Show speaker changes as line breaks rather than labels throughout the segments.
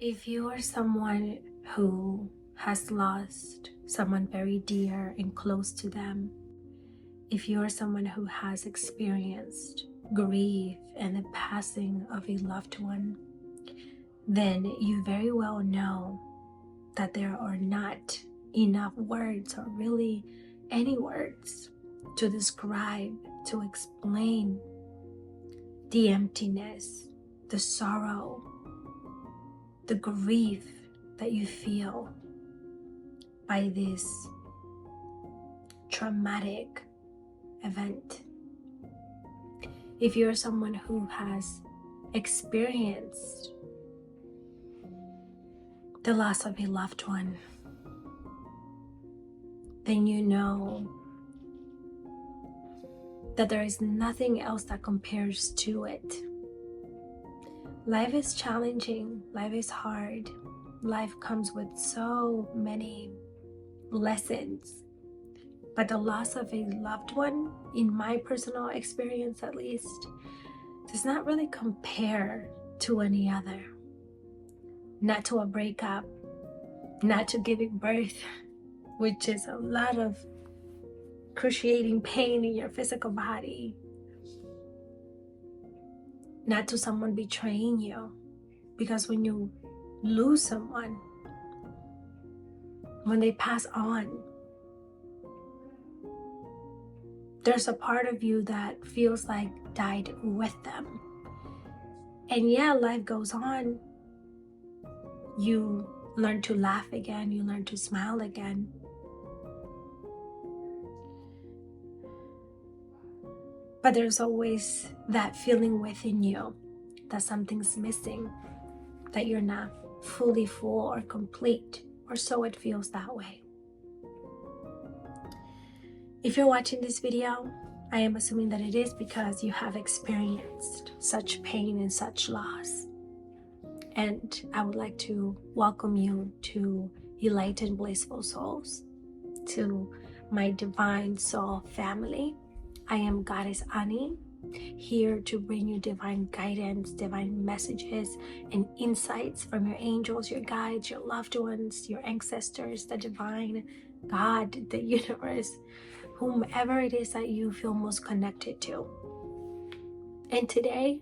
If you are someone who has lost someone very dear and close to them, if you are someone who has experienced grief and the passing of a loved one, then you very well know that there are not enough words or really any words to describe, to explain the emptiness, the sorrow, the grief that you feel by this traumatic event. If you're someone who has experienced the loss of a loved one, then you know that there is nothing else that compares to it. Life is challenging, life is hard, life comes with so many lessons, but the loss of a loved one, in my personal experience at least, does not really compare to any other. Not to a breakup, not to giving birth, which is a lot of excruciating pain in your physical body. Not to someone betraying you, because when you lose someone, when they pass on, there's a part of you that feels like died with them. And yeah, life goes on. You learn to laugh again, you learn to smile again. But there's always that feeling within you that something's missing, that you're not fully full or complete, or so it feels that way. If you're watching this video, I am assuming that it is because you have experienced such pain and such loss. And I would like to welcome you to Enlightened Blissful Souls, to my divine soul family. I am Goddess Anny, here to bring you divine guidance, divine messages, and insights from your angels, your guides, your loved ones, your ancestors, the divine, God, the universe, whomever it is that you feel most connected to. And today,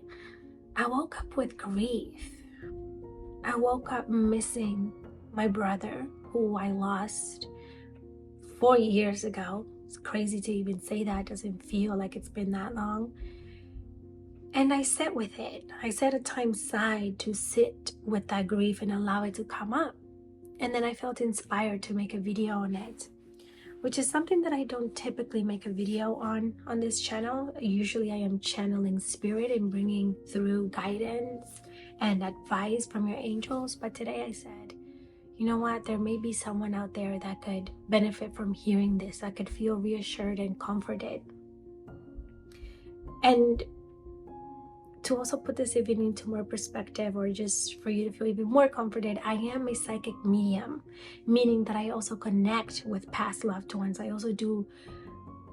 I woke up with grief. I woke up missing my brother, who I lost 4 years ago. It's crazy to even say that. It doesn't feel like it's been that long. And I sat with it. I set a time aside to sit with that grief and allow it to come up. And then I felt inspired to make a video on it, which is something that I don't typically make a video on this channel. Usually I am channeling spirit and bringing through guidance and advice from your angels. But today I said, you know what, there may be someone out there that could benefit from hearing this, that could feel reassured and comforted. And to also put this even into more perspective, or just for you to feel even more comforted, I am a psychic medium, meaning that I also connect with past loved ones. I also do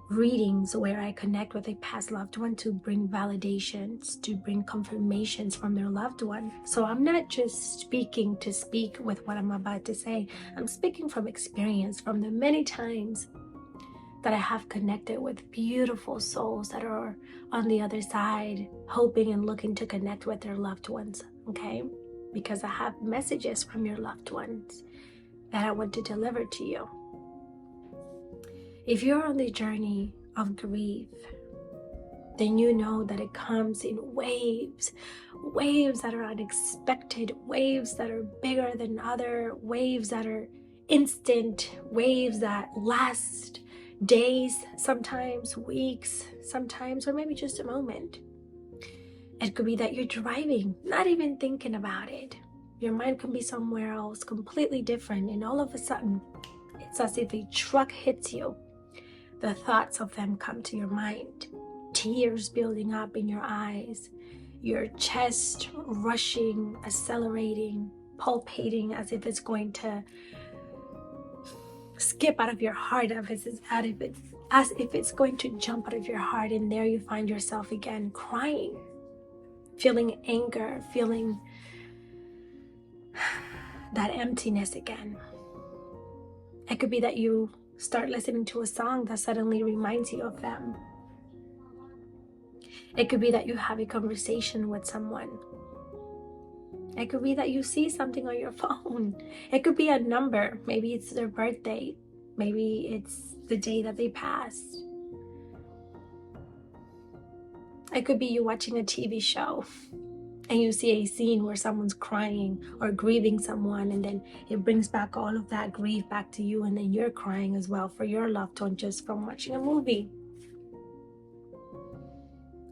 readings where I connect with a past loved one to bring validations, to bring confirmations from their loved one. So I'm not just speaking to speak with what I'm about to say. I'm speaking from experience, from the many times that I have connected with beautiful souls that are on the other side, hoping and looking to connect with their loved ones, okay? Because I have messages from your loved ones that I want to deliver to you. If you're on the journey of grief, then you know that it comes in waves, waves that are unexpected, waves that are bigger than other, waves that are instant, waves that last days, sometimes weeks, sometimes, or maybe just a moment. It could be that you're driving, not even thinking about it. Your mind can be somewhere else, completely different, and all of a sudden, it's as if a truck hits you. The thoughts of them come to your mind, tears building up in your eyes, your chest rushing, accelerating, pulsating as if it's going to skip out of your heart, as if it's going to jump out of your heart. And there you find yourself again crying, feeling anger, feeling that emptiness again. It could be that you start listening to a song that suddenly reminds you of them. It could be that you have a conversation with someone. It could be that you see something on your phone. It could be a number. Maybe it's their birthday. Maybe it's the day that they passed. It could be you watching a TV show and you see a scene where someone's crying or grieving someone, and then it brings back all of that grief back to you, and then you're crying as well for your loved one just from watching a movie.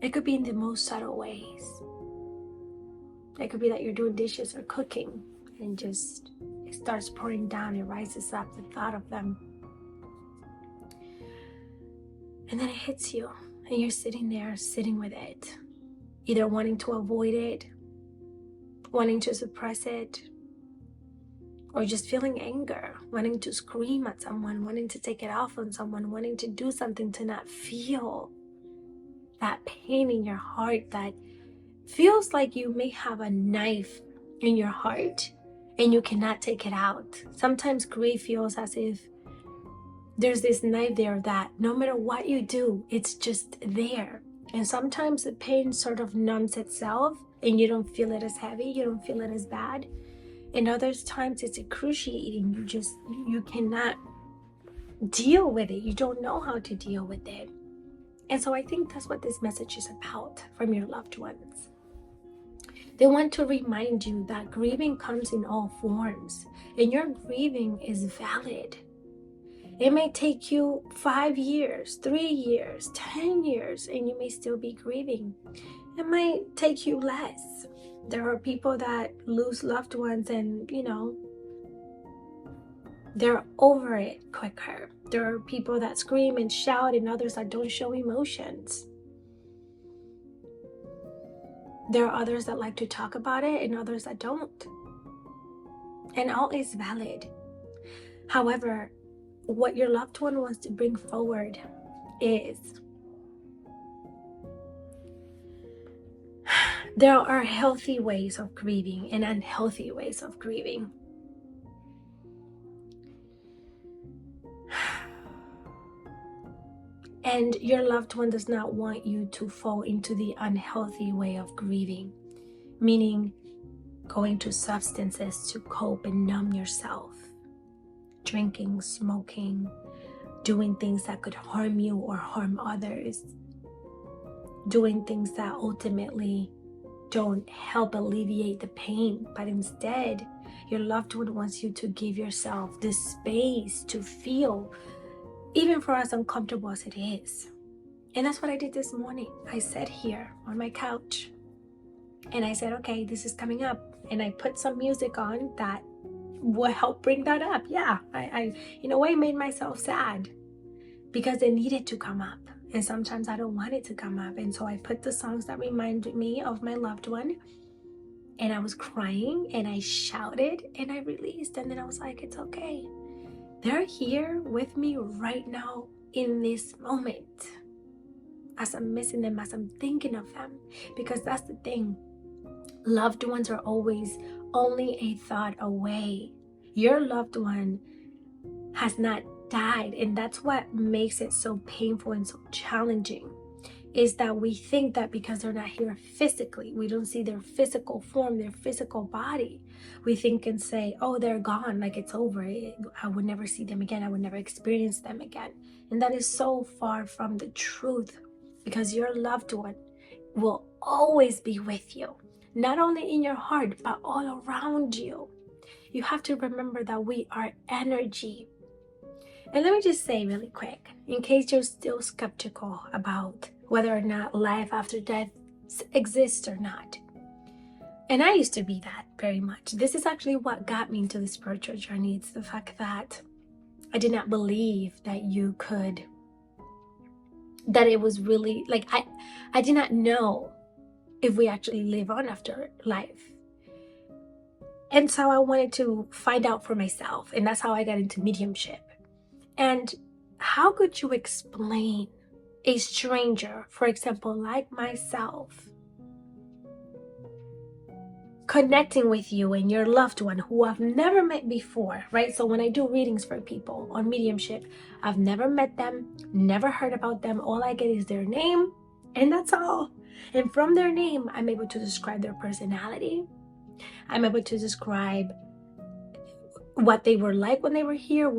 It could be in the most subtle ways. It could be that you're doing dishes or cooking and just it starts pouring down, it rises up, the thought of them. And then it hits you and you're sitting there, sitting with it, either wanting to avoid it, wanting to suppress it, or just feeling anger, wanting to scream at someone, wanting to take it off on someone, wanting to do something to not feel that pain in your heart that feels like you may have a knife in your heart and you cannot take it out. Sometimes grief feels as if there's this knife there that no matter what you do, it's just there. And sometimes the pain sort of numbs itself and you don't feel it as heavy, you don't feel it as bad. And other times it's excruciating. You cannot deal with it. You don't know how to deal with it. And so I think that's what this message is about from your loved ones. They want to remind you that grieving comes in all forms, and your grieving is valid. It may take you 5 years, 3 years, 10 years, and you may still be grieving. It might take you less. There are people that lose loved ones and, they're over it quicker. There are people that scream and shout and others that don't show emotions. There are others that like to talk about it and others that don't. And all is valid. However, what your loved one wants to bring forward is there are healthy ways of grieving and unhealthy ways of grieving. And your loved one does not want you to fall into the unhealthy way of grieving, meaning going to substances to cope and numb yourself, drinking, smoking, doing things that could harm you or harm others, doing things that ultimately don't help alleviate the pain, but instead your loved one wants you to give yourself the space to feel, even for as uncomfortable as it is. And that's what I did this morning. I sat here on my couch and I said, okay, this is coming up. And I put some music on that will help bring that up. Yeah, I in a way made myself sad because it needed to come up. And sometimes I don't want it to come up. And so I put the songs that reminded me of my loved one. And I was crying and I shouted and I released. And then I was like, it's okay. They're here with me right now in this moment as I'm missing them, as I'm thinking of them. Because that's the thing. Loved ones are always only a thought away. Your loved one has not died. And that's what makes it so painful and so challenging, is that we think that because they're not here physically, we don't see their physical form, their physical body, we think and say, oh, they're gone, like it's over. I would never see them again. I would never experience them again. And that is so far from the truth, because your loved one will always be with you, not only in your heart, but all around you. You have to remember that we are energy. And let me just say really quick, in case you're still skeptical about whether or not life after death exists or not. And I used to be that very much. This is actually what got me into the spiritual journey. It's the fact that I did not believe that you could, that it was really, like, I did not know if we actually live on after life. And so I wanted to find out for myself. And that's how I got into mediumship. And how could you explain a stranger, for example, like myself, connecting with you and your loved one who I've never met before, right? So when I do readings for people on mediumship, I've never met them, never heard about them. All I get is their name, and that's all. And from their name, I'm able to describe their personality. I'm able to describe what they were like when they were here.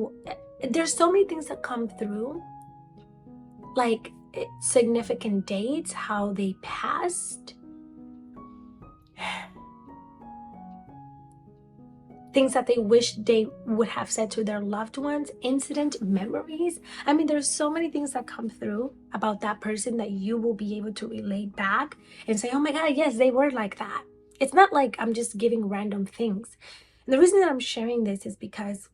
There's so many things that come through, like significant dates, how they passed, things that they wish they would have said to their loved ones, incident memories. I mean, there's so many things that come through about that person that you will be able to relate back and say, oh my God, yes, they were like that. It's not like I'm just giving random things. And the reason that I'm sharing this is because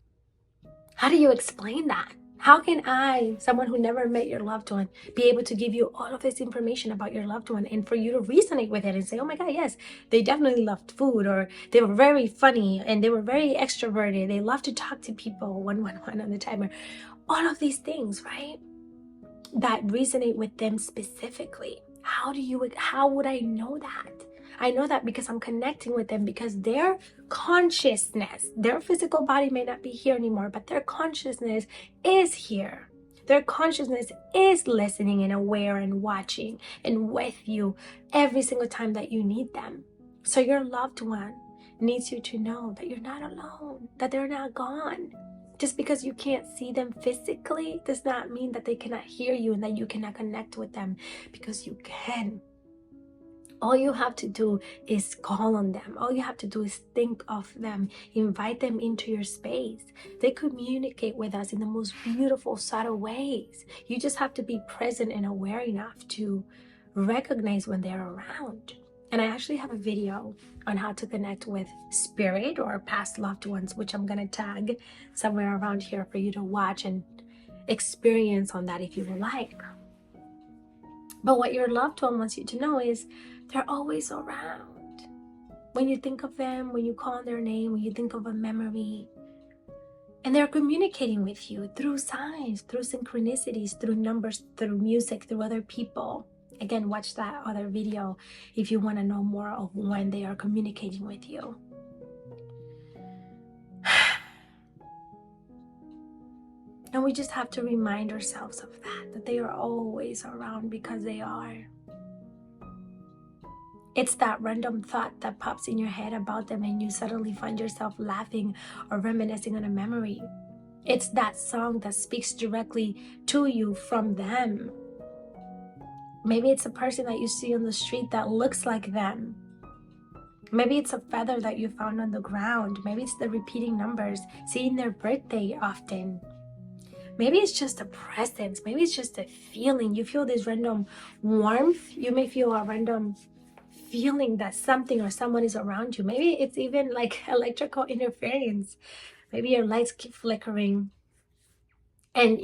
how do you explain that? How can I, someone who never met your loved one, be able to give you all of this information about your loved one and for you to resonate with it and say, oh my God, yes, they definitely loved food, or they were very funny and they were very extroverted. They love to talk to people, 111 on the timer. All of these things, right? That resonate with them specifically. How would I know that? I know that because I'm connecting with them, because their consciousness, their physical body may not be here anymore, but their consciousness is here. Their consciousness is listening and aware and watching and with you every single time that you need them. So your loved one needs you to know that you're not alone, that they're not gone. Just because you can't see them physically does not mean that they cannot hear you and that you cannot connect with them, because you can. All you have to do is call on them. All you have to do is think of them, invite them into your space. They communicate with us in the most beautiful, subtle ways. You just have to be present and aware enough to recognize when they're around. And I actually have a video on how to connect with spirit or past loved ones, which I'm going to tag somewhere around here for you to watch and experience on that if you would like. But what your loved one wants you to know is they're always around. When you think of them, when you call their name, when you think of a memory, and they're communicating with you through signs, through synchronicities, through numbers, through music, through other people. Again, watch that other video if you want to know more of when they are communicating with you. And we just have to remind ourselves of that they are always around, because they are. It's that random thought that pops in your head about them and you suddenly find yourself laughing or reminiscing on a memory. It's that song that speaks directly to you from them. Maybe it's a person that you see on the street that looks like them. Maybe it's a feather that you found on the ground. Maybe it's the repeating numbers, seeing their birthday often. Maybe it's just a presence. Maybe it's just a feeling. You feel this random warmth. You may feel a random feeling that something or someone is around you. Maybe it's even like electrical interference. Maybe your lights keep flickering. And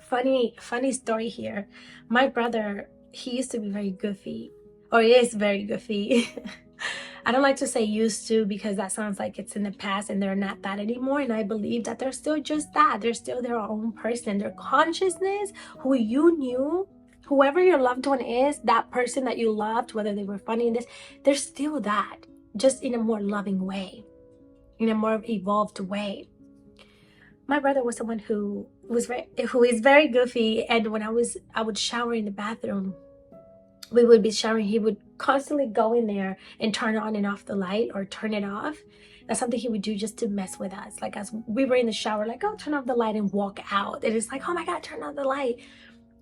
funny story here. My brother, he used to be very goofy, or he is very goofy. I don't like to say used to, because that sounds like it's in the past and they're not that anymore. And I believe that they're still just that. They're still their own person. Their consciousness, who you knew, whoever your loved one is, that person that you loved, whether they were funny in this, they're still that, just in a more loving way, in a more evolved way. My brother was someone who is very goofy, and when I would shower in the bathroom, we would be showering, he would constantly go in there and turn on and off the light, or turn it off. That's something he would do just to mess with us. Like, as we were in the shower, like, oh, turn off the light, and walk out. And it's like, oh my God, turn on the light.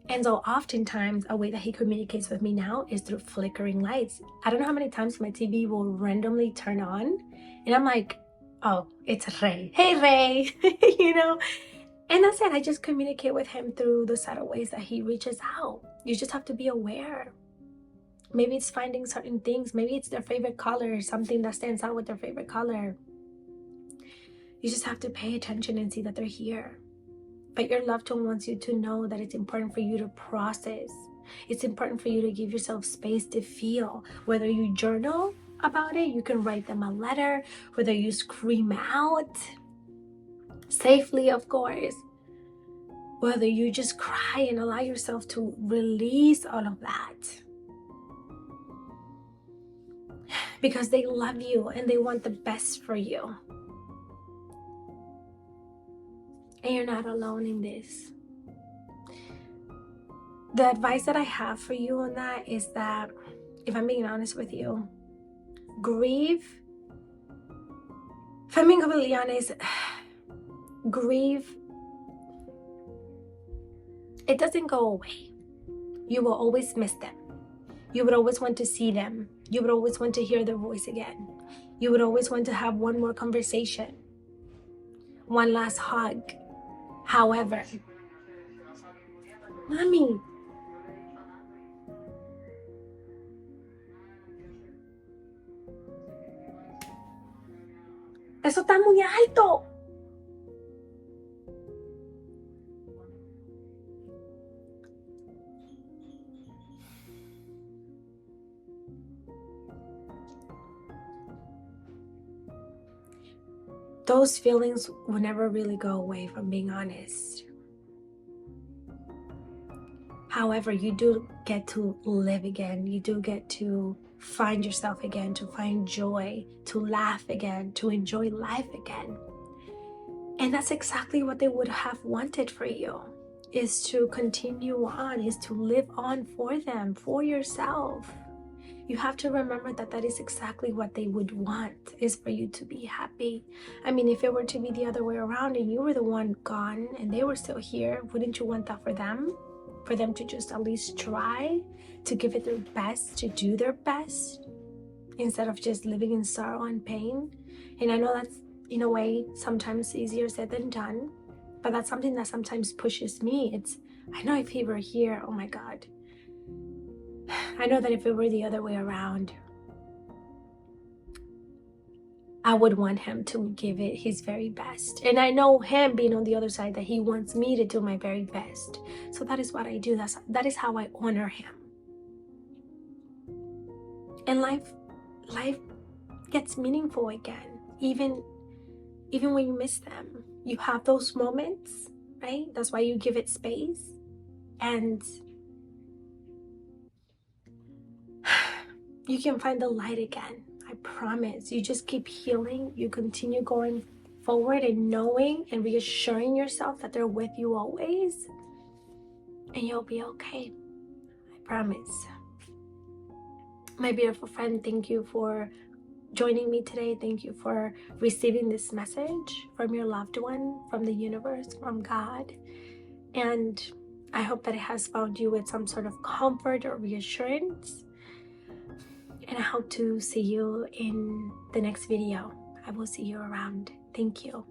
And so oftentimes a way that he communicates with me now is through flickering lights. I don't know how many times my TV will randomly turn on and I'm like, oh, it's Ray. Hey, Ray, you know? And that's it. I just communicate with him through the subtle ways that he reaches out. You just have to be aware. Maybe it's finding certain things. Maybe it's their favorite color, something that stands out with their favorite color. You just have to pay attention and see that they're here. But your loved one wants you to know that it's important for you to process. It's important for you to give yourself space to feel. Whether you journal about it, you can write them a letter. Whether you scream out, safely, of course. Whether you just cry and allow yourself to release all of that. because they love you and they want the best for you. And you're not alone in this. The advice that I have for you on that is that, if I'm being honest with you, grief, if I'm being completely honest, grief, it doesn't go away. You will always miss them. You would always want to see them. You would always want to hear their voice again. You would always want to have one more conversation, one last hug. However, Mami, eso está muy alto. Those feelings will never really go away, if I'm being honest. However, you do get to live again. You do get to find yourself again, to find joy, to laugh again, to enjoy life again. And that's exactly what they would have wanted for you, is to continue on, is to live on for them, for yourself. You have to remember that that is exactly what they would want, is for you to be happy. I mean, if it were to be the other way around and you were the one gone and they were still here, wouldn't you want that for them? For them to just at least try to give it their best, to do their best, instead of just living in sorrow and pain. And I know that's, in a way, sometimes easier said than done, but that's something that sometimes pushes me. I know if he were here, oh my God. I know that if it were the other way around, I would want him to give it his very best. And I know him being on the other side, that he wants me to do my very best. So that is what I do. That is how I honor him. And life gets meaningful again, even when you miss them. You have those moments, right? That's why you give it space. And you can find the light again. I promise. You just keep healing. You continue going forward and knowing and reassuring yourself that they're with you always. And you'll be okay. I promise. My beautiful friend, thank you for joining me today. Thank you for receiving this message from your loved one, from the universe, from God. And I hope that it has found you with some sort of comfort or reassurance. And I hope to see you in the next video. I will see you around. Thank you.